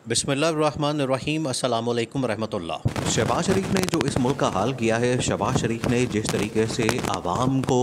बिस्मिल्लाहिर्रहमानिर्रहीम। अस्सलाम वालेकुम रहमतुल्लाह। शहबाज शरीफ ने जो इस मुल्क का हाल किया है, शहबाज शरीफ ने जिस तरीके से आवाम को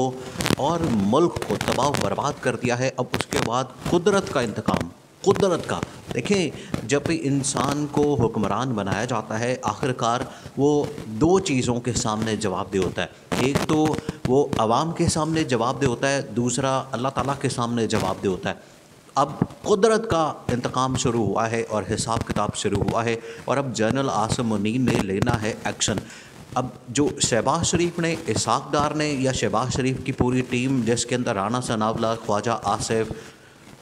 और मुल्क को तबाह बर्बाद कर दिया है, अब उसके बाद कुदरत का इंतकाम, कुदरत का देखें। जब भी इंसान को हुक्मरान बनाया जाता है, आखिरकार वो दो चीज़ों के सामने जवाबदेह होता है। एक तो वो आवाम के सामने जवाबदेह होता है, दूसरा अल्लाह ताला के सामने जवाबदेह होता है। अब कुदरत का इंतकाम शुरू हुआ है और हिसाब किताब शुरू हुआ है, और अब जनरल आसिम मुनीर ने लेना है एक्शन। अब जो शहबाज शरीफ ने, इसहाक डार ने, या शहबाज शरीफ की पूरी टीम जिसके अंदर राना सनावला, ख्वाजा आसिफ,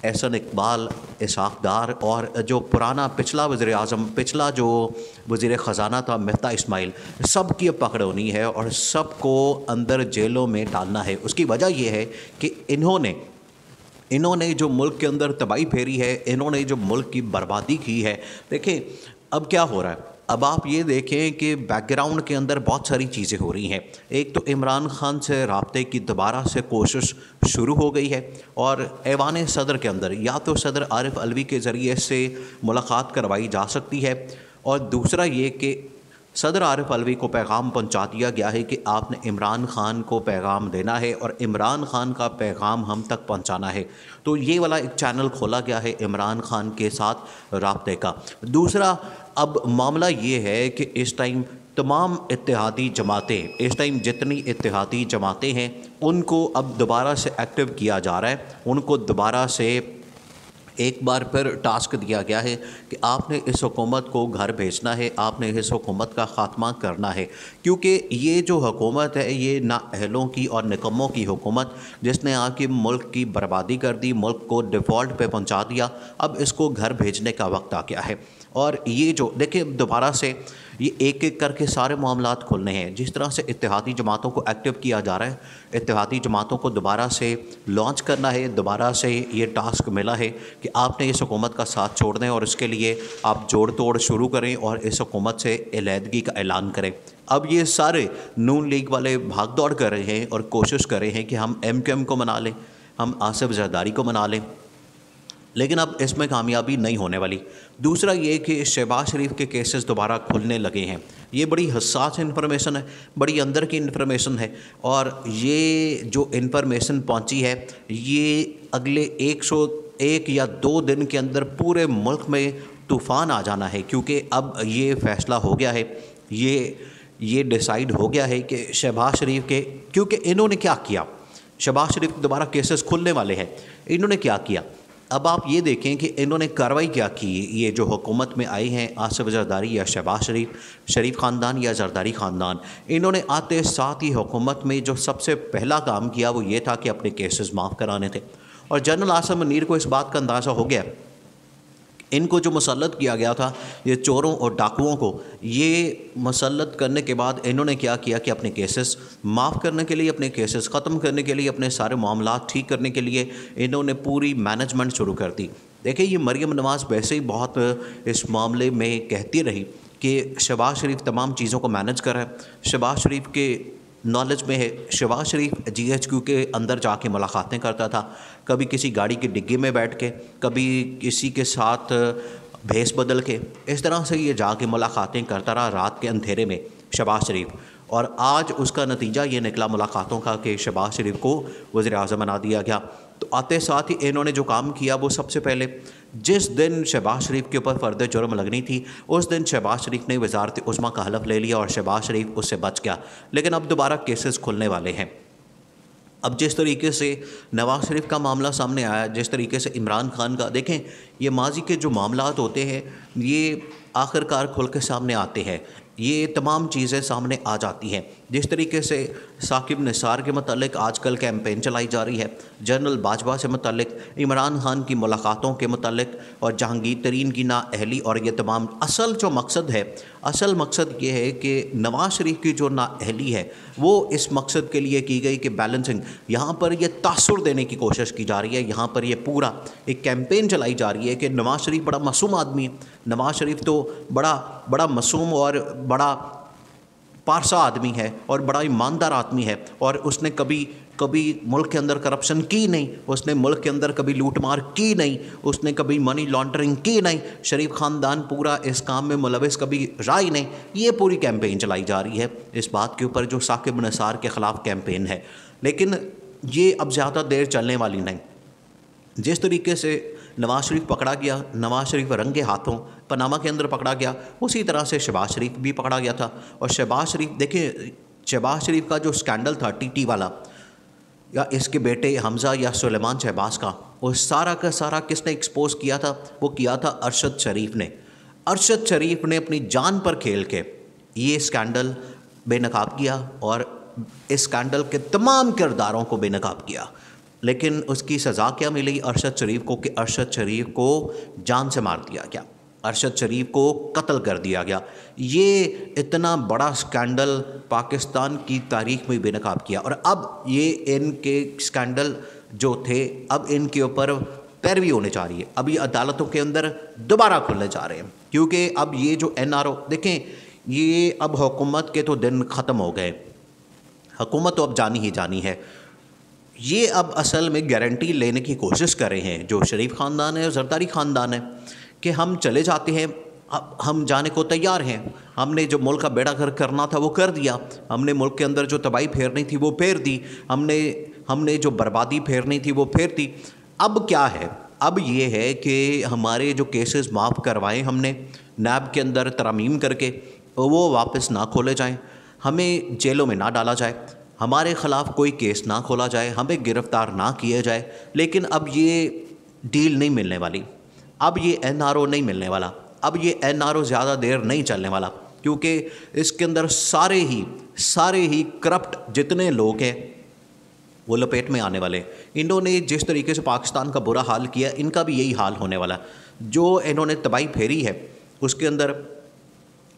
एहसन इकबाल, इसहाक डार, और जो पुराना पिछला वज़ीर आज़म, पिछला जो वज़ीर ख़जाना था मिफ्ता इस्माइल, सब की अब पकड़ होनी है और सबको अंदर जेलों में डालना है। उसकी वजह यह है कि इन्होंने जो मुल्क के अंदर तबाही फेरी है, इन्होंने जो मुल्क की बर्बादी की है। देखें अब क्या हो रहा है। अब आप ये देखें कि बैकग्राउंड के अंदर बहुत सारी चीज़ें हो रही हैं। एक तो इमरान खान से रब्ते की दोबारा से कोशिश शुरू हो गई है, और ऐवान सदर के अंदर या तो सदर आरिफ अलवी के ज़रिए से मुलाकात करवाई जा सकती है, और दूसरा ये कि सदर आरिफ अलवी को पैगाम पहुंचा दिया गया है कि आपने इमरान खान को पैगाम देना है और इमरान खान का पैगाम हम तक पहुंचाना है। तो ये वाला एक चैनल खोला गया है इमरान खान के साथ राब्ते का। दूसरा, अब मामला ये है कि इस टाइम तमाम इत्तेहादी जमातें, इस टाइम जितनी इत्तेहादी जमातें हैं, उनको अब दोबारा से एक्टिव किया जा रहा है। उनको दोबारा से एक बार फिर टास्क दिया गया है कि आपने इस हुकूमत को घर भेजना है, आपने इस हुकूमत का ख़ात्मा करना है। क्योंकि ये जो हुकूमत है, ये नाअहलों की और निकम्मों की हुकूमत, जिसने आके मुल्क की बर्बादी कर दी, मुल्क को डिफ़ॉल्ट पे पहुंचा दिया। अब इसको घर भेजने का वक्त आ गया है। और ये जो देखिए दोबारा से ये एक एक करके सारे मामलात खुलने हैं। जिस तरह से इत्तेहादी जमातों को एक्टिव किया जा रहा है, इत्तेहादी जमातों को दोबारा से लॉन्च करना है, दोबारा से ये टास्क मिला है कि आपने इस हुकूमत का साथ छोड़ना है, और इसके लिए आप जोड़ तोड़ शुरू करें और इस हुकूमत से अलहदगी का ऐलान करें। अब ये सारे नून लीग वाले भाग दौड़ कर रहे हैं और कोशिश कर रहे हैं कि हम MQM को मना लें, हम आसिफ जरदारी को मना लें, लेकिन अब इसमें कामयाबी नहीं होने वाली। दूसरा ये कि शहबाज शरीफ के केसेस दोबारा खुलने लगे हैं। ये बड़ी हसास इन्फॉर्मेशन है, बड़ी अंदर की इन्फॉर्मेशन है, और ये जो इन्फॉर्मेशन पहुंची है, ये अगले 101 या 2 दिन के अंदर पूरे मुल्क में तूफ़ान आ जाना है। क्योंकि अब ये फ़ैसला हो गया है, ये डिसाइड हो गया है कि शहबाज शरीफ के, क्योंकि इन्होंने क्या किया, शहबाज शरीफ के दोबारा केसेस खुलने वाले हैं। इन्होंने क्या किया, अब आप ये देखें कि इन्होंने कार्रवाई क्या की। ये जो हुकूमत में आए हैं, आसिफ जरदारी या शहबाज शरीफ, शरीफ ख़ानदान या जरदारी ख़ानदान, इन्होंने आते साथ ही हुकूमत में जो सबसे पहला काम किया वो ये था कि अपने केसेस माफ़ कराने थे। और जनरल आसिम मुनीर को इस बात का अंदाज़ा हो गया, इनको जो मुसल्लत किया गया था, ये चोरों और डाकुओं को, ये मुसल्लत करने के बाद इन्होंने क्या किया कि अपने केसेस माफ़ करने के लिए, अपने केसेस ख़त्म करने के लिए, अपने सारे मामलात ठीक करने के लिए इन्होंने पूरी मैनेजमेंट शुरू कर दी। देखिए ये मरीम नवाज़ वैसे ही बहुत इस मामले में कहती रही कि शहबाज शरीफ तमाम चीज़ों को मैनेज कर रहा है, शहबाज शरीफ के नॉलेज में है। शहबाज शरीफ GHQ के अंदर जाके मुलाकातें करता था, कभी किसी गाड़ी की डिग्गी में बैठ के, कभी किसी के साथ भेस बदल के, इस तरह से ये जाके मुलाकातें करता रहा रात के अंधेरे में शहबाज शरीफ। और आज उसका नतीजा ये निकला मुलाकातों का कि शहबाज शरीफ को वज़ीर आज़म बना दिया गया। तो आते साथ ही इन्होंने जो काम किया वो सबसे पहले, जिस दिन शहबाज शरीफ के ऊपर फ़र्द जुर्म लगनी थी, उस दिन शहबाज शरीफ ने वज़ारत उस्मा का हलफ ले लिया और शहबाज शरीफ उससे बच गया। लेकिन अब दोबारा केसेस खुलने वाले हैं। अब जिस तरीके से नवाज़ शरीफ का मामला सामने आया, जिस तरीके से इमरान खान का, देखें ये माजी के जो मामलात होते हैं ये आखिरकार खुल के सामने आते हैं, ये तमाम चीज़ें सामने आ जाती हैं। जिस तरीके से साकिब निसार के मतलब आजकल कैंपेन चलाई जा रही है, जनरल बाजवा से मतलब, इमरान खान की मुलाकातों के मतलब, और जहांगीर तरीन की नाअहली, और ये तमाम असल जो मकसद है, असल मकसद ये है कि नवाज़ शरीफ की जो नाअहली है वो इस मकसद के लिए की गई कि बैलेंसिंग, यहाँ पर ये तासुर देने की कोशिश की जा रही है। यहाँ पर ये पूरा एक कैंपेन चलाई जा रही है कि नवाज़ शरीफ बड़ा मासूम आदमी है, नवाज़ शरीफ तो बड़ा मासूम और बड़ा पारसा आदमी है और बड़ा ईमानदार आदमी है, और उसने कभी کبھی ملک کے اندر کرپشن کی نہیں، اس نے ملک کے اندر کبھی لوٹ مار کی نہیں، اس نے کبھی منی لانڈرنگ کی نہیں، شریف خاندان پورا اس کام میں ملوث کبھی رہا ہی نہیں۔ یہ پوری کیمپین چلائی جا رہی ہے اس بات کے اوپر جو ثاقب نثار کے خلاف کیمپین ہے، لیکن یہ اب زیادہ دیر چلنے والی نہیں۔ جس طریقے سے نواز شریف پکڑا گیا، نواز شریف رنگے ہاتھوں پاناما کے اندر پکڑا گیا، اسی طرح سے شہباز شریف بھی پکڑا گیا تھا۔ اور شہباز شریف دیکھیں، شہباز شریف کا جو اسکینڈل تھا ٹی ٹی والا، یا اس کے بیٹے حمزہ یا سلیمان شہباز کا، وہ سارا کا سارا کس نے ایکسپوز کیا تھا؟ وہ کیا تھا ارشد شریف نے۔ ارشد شریف نے اپنی جان پر کھیل کے یہ اسکینڈل بے نقاب کیا اور اس اسکینڈل کے تمام کرداروں کو بے نقاب کیا، لیکن اس کی سزا کیا ملی ارشد شریف کو؟ کہ ارشد شریف کو جان سے مار دیا گیا، ارشد شریف کو قتل کر دیا گیا۔ یہ اتنا بڑا اسکینڈل پاکستان کی تاریخ میں بے نقاب کیا، اور اب یہ ان کے اسکینڈل جو تھے اب ان کے اوپر پیروی ہونے جا رہی ہے، اب یہ عدالتوں کے اندر دوبارہ کھلنے جا رہے ہیں، کیونکہ اب یہ جو NRO دیکھیں، یہ اب حکومت کے تو دن ختم ہو گئے، حکومت تو اب جانی ہی جانی ہے۔ یہ اب اصل میں گارنٹی لینے کی کوشش کر رہے ہیں جو شریف خاندان ہے اور زرداری خاندان ہے کہ ہم چلے جاتے ہیں، ہم جانے کو تیار ہیں، ہم نے جو ملک کا بیڑا گھر کرنا تھا وہ کر دیا، ہم نے ملک کے اندر جو تباہی پھیرنی تھی وہ پھیر دی، ہم نے جو بربادی پھیرنی تھی وہ پھیر دی۔ اب کیا ہے؟ اب یہ ہے کہ ہمارے جو کیسز معاف کروائے ہم نے نیب کے اندر ترامیم کر کے، وہ واپس نہ کھولے جائیں، ہمیں جیلوں میں نہ ڈالا جائے، ہمارے خلاف کوئی کیس نہ کھولا جائے، ہمیں گرفتار نہ کیا جائے۔ لیکن اب یہ ڈیل نہیں ملنے والی، اب یہ NRO نہیں ملنے والا، اب یہ NRO زیادہ دیر نہیں چلنے والا، کیونکہ اس کے اندر سارے ہی کرپٹ جتنے لوگ ہیں وہ لپیٹ میں آنے والے۔ انہوں نے جس طریقے سے پاکستان کا برا حال کیا، ان کا بھی یہی حال ہونے والا۔ جو انہوں نے تباہی پھیری ہے اس کے اندر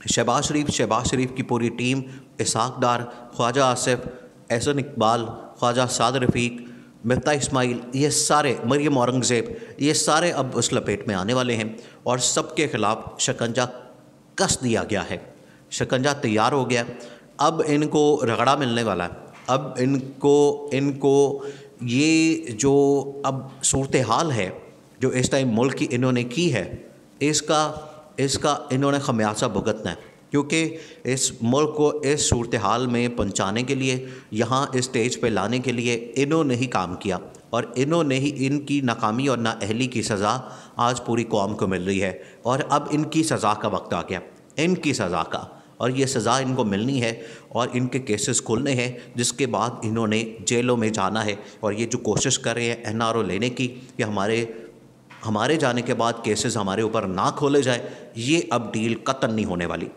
شہباز شریف کی پوری ٹیم، اسحاق ڈار، خواجہ آصف، احسن اقبال، خواجہ سعد رفیق، مفتاح اسماعیل، یہ سارے، مریم اورنگزیب، یہ سارے اب اس لپیٹ میں آنے والے ہیں، اور سب کے خلاف شکنجہ کس دیا گیا ہے، شکنجہ تیار ہو گیا۔ اب ان کو رگڑا ملنے والا ہے، اب ان کو یہ جو اب صورتحال ہے جو اس ٹائم ملک کی انہوں نے کی ہے، اس کا انہوں نے خمیازہ بھگتنا ہے، کیونکہ اس ملک کو اس صورتحال میں پہنچانے کے لیے، یہاں اس اسٹیج پہ لانے کے لیے انہوں نے ہی کام کیا، اور انہوں نے ہی، ان کی ناکامی اور نااہلی کی سزا آج پوری قوم کو مل رہی ہے، اور اب ان کی سزا کا وقت آ گیا، ان کی سزا کا، اور یہ سزا ان کو ملنی ہے، اور ان کے کیسز کھلنے ہیں، جس کے بعد انہوں نے جیلوں میں جانا ہے۔ اور یہ جو کوشش کر رہے ہیں NRO لینے کی کہ ہمارے جانے کے بعد کیسز ہمارے اوپر نہ کھولے جائے، یہ اب ڈیل قطعاً نہیں ہونے والی۔